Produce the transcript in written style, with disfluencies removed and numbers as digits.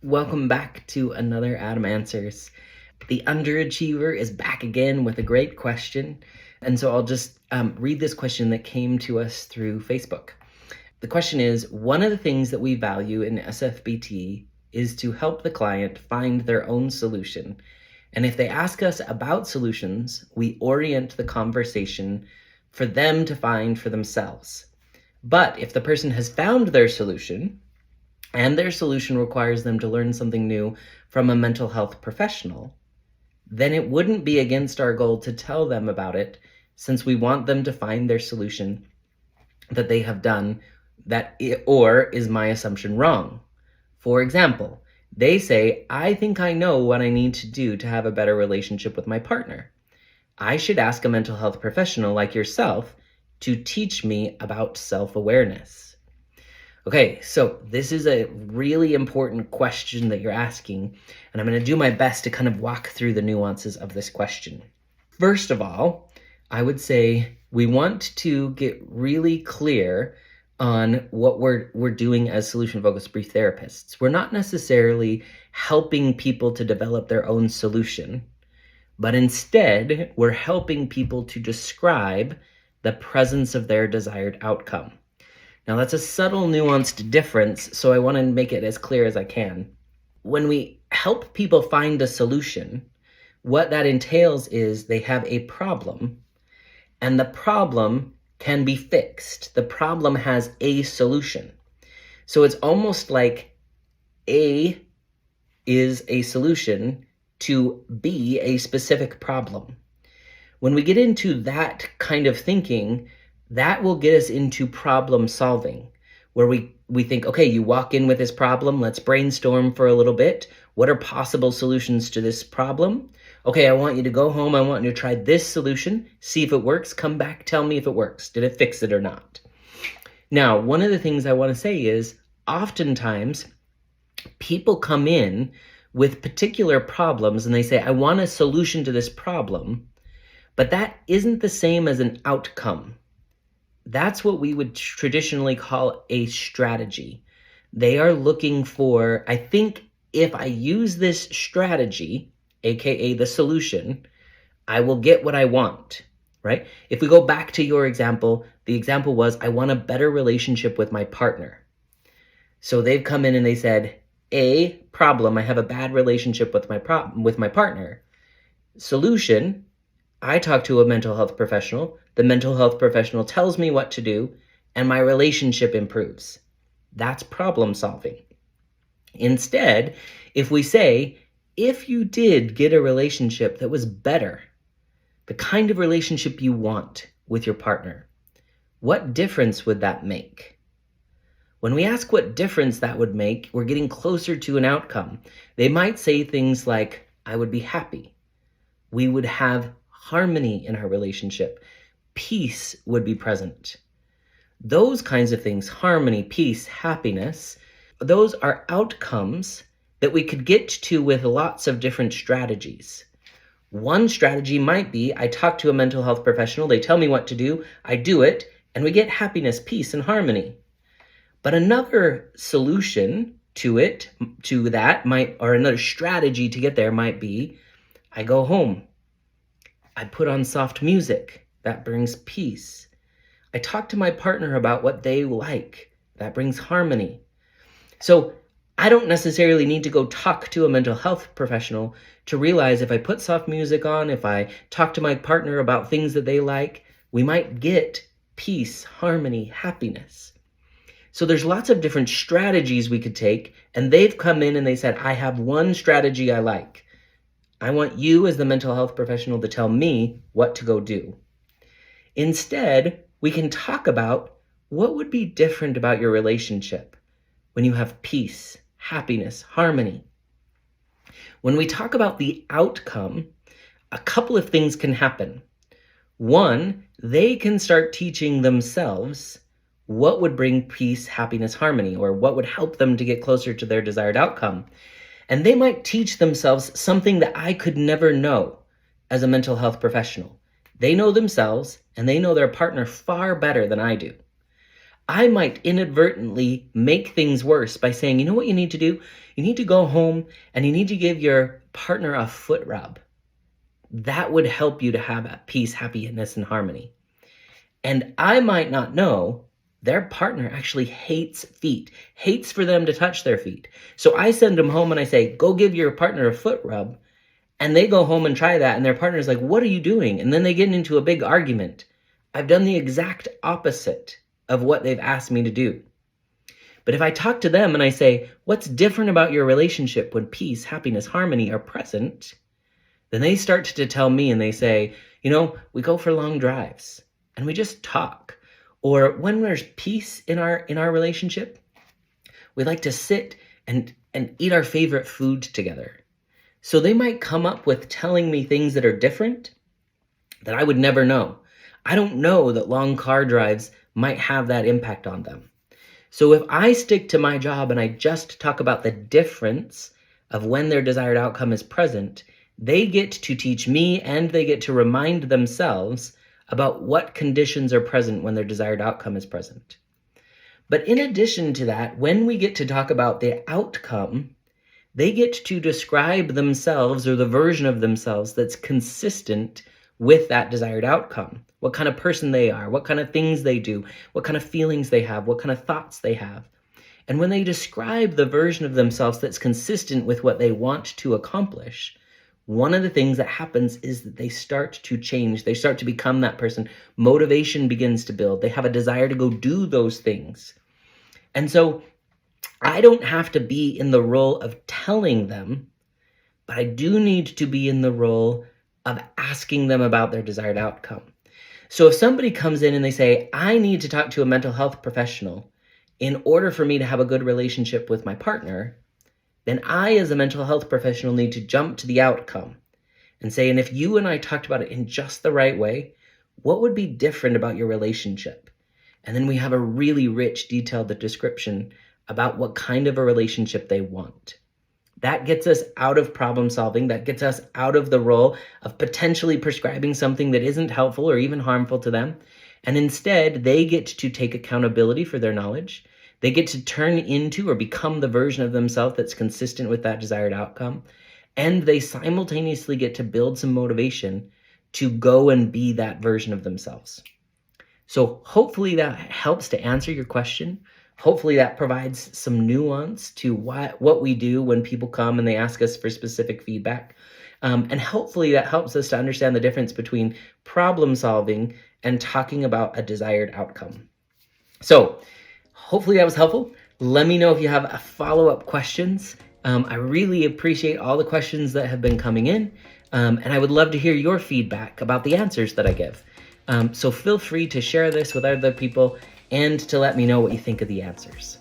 Welcome back to another Adam Answers. The underachiever is back again with a great question. And so I'll just read this question that came to us through Facebook. The question is, one of the things that we value in SFBT is to help the client find their own solution. And if they ask us about solutions, we orient the conversation for them to find for themselves. But if the person has found their solution, and their solution requires them to learn something new from a mental health professional, then it wouldn't be against our goal to tell them about it, since we want them to find their solution that they have done or is my assumption wrong? For example, they say, I think I know what I need to do to have a better relationship with my partner. I should ask a mental health professional like yourself to teach me about self-awareness. Okay, so this is a really important question that you're asking, and I'm going to do my best to kind of walk through the nuances of this question. First of all, I would say we want to get really clear on what we're doing as solution-focused brief therapists. We're not necessarily helping people to develop their own solution, but instead, we're helping people to describe the presence of their desired outcome. Now, that's a subtle, nuanced difference, so I want to make it as clear as I can. When we help people find a solution, what that entails is they have a problem, and the problem can be fixed. The problem has a solution. So it's almost like A is a solution to B, a specific problem. When we get into that kind of thinking, that will get us into problem solving, where we think, okay, you walk in with this problem, let's brainstorm for a little bit. What are possible solutions to this problem? Okay, I want you to go home, I want you to try this solution, see if it works, come back, tell me if it works. Did it fix it or not? Now, one of the things I want to say is, oftentimes, people come in with particular problems and they say, I want a solution to this problem, but that isn't the same as an outcome. That's what we would traditionally call a strategy. They are looking for, I think if I use this strategy, aka the solution, I will get what I want, right? If we go back to your example, the example was, I want a better relationship with my partner. So they've come in and they said, A, problem, I have a bad relationship with my partner. Solution, I talk to a mental health professional, the mental health professional tells me what to do, and my relationship improves. That's problem solving. Instead, if we say, if you did get a relationship that was better, the kind of relationship you want with your partner, what difference would that make? When we ask what difference that would make, we're getting closer to an outcome. They might say things like, I would be happy. We would have harmony in our relationship. Peace would be present. Those kinds of things, harmony, peace, happiness, those are outcomes that we could get to with lots of different strategies. One strategy might be, I talk to a mental health professional, they tell me what to do, I do it, and we get happiness, peace, and harmony. But another solution to that or another strategy to get there might be, I go home, I put on soft music, that brings peace. I talk to my partner about what they like, that brings harmony. So I don't necessarily need to go talk to a mental health professional to realize if I put soft music on, if I talk to my partner about things that they like, we might get peace, harmony, happiness. So there's lots of different strategies we could take, and they've come in and they said, I have one strategy I like. I want you as the mental health professional to tell me what to go do. Instead, we can talk about what would be different about your relationship when you have peace, happiness, harmony. When we talk about the outcome, a couple of things can happen. One, they can start teaching themselves what would bring peace, happiness, harmony, or what would help them to get closer to their desired outcome. And they might teach themselves something that I could never know as a mental health professional. They know themselves and they know their partner far better than I do. I might inadvertently make things worse by saying, you know what you need to do? You need to go home and you need to give your partner a foot rub. That would help you to have peace, happiness, and harmony. And I might not know their partner actually hates feet, hates for them to touch their feet. So I send them home and I say, go give your partner a foot rub. And they go home and try that. And their partner's like, what are you doing? And then they get into a big argument. I've done the exact opposite of what they've asked me to do. But if I talk to them and I say, what's different about your relationship when peace, happiness, harmony are present? Then they start to tell me and they say, we go for long drives and we just talk. Or when there's peace in our relationship, we like to sit and eat our favorite food together. So they might come up with telling me things that are different that I would never know. I don't know that long car drives might have that impact on them. So if I stick to my job and I just talk about the difference of when their desired outcome is present, they get to teach me and they get to remind themselves about what conditions are present when their desired outcome is present. But in addition to that, when we get to talk about the outcome, they get to describe themselves or the version of themselves that's consistent with that desired outcome. What kind of person they are, what kind of things they do, what kind of feelings they have, what kind of thoughts they have. And when they describe the version of themselves that's consistent with what they want to accomplish, one of the things that happens is that they start to change. They start to become that person. Motivation begins to build. They have a desire to go do those things. And so I don't have to be in the role of telling them, but I do need to be in the role of asking them about their desired outcome. So if somebody comes in and they say, I need to talk to a mental health professional in order for me to have a good relationship with my partner, then I, as a mental health professional, need to jump to the outcome and say, and if you and I talked about it in just the right way, what would be different about your relationship? And then we have a really rich, detailed description about what kind of a relationship they want. That gets us out of problem solving. That gets us out of the role of potentially prescribing something that isn't helpful or even harmful to them. And instead, they get to take accountability for their knowledge. They get to turn into or become the version of themselves that's consistent with that desired outcome. And they simultaneously get to build some motivation to go and be that version of themselves. So hopefully that helps to answer your question. Hopefully that provides some nuance to what we do when people come and they ask us for specific feedback. And hopefully that helps us to understand the difference between problem solving and talking about a desired outcome. So hopefully that was helpful. Let me know if you have follow-up questions. I really appreciate all the questions that have been coming in. And I would love to hear your feedback about the answers that I give. So feel free to share this with other people and to let me know what you think of the answers.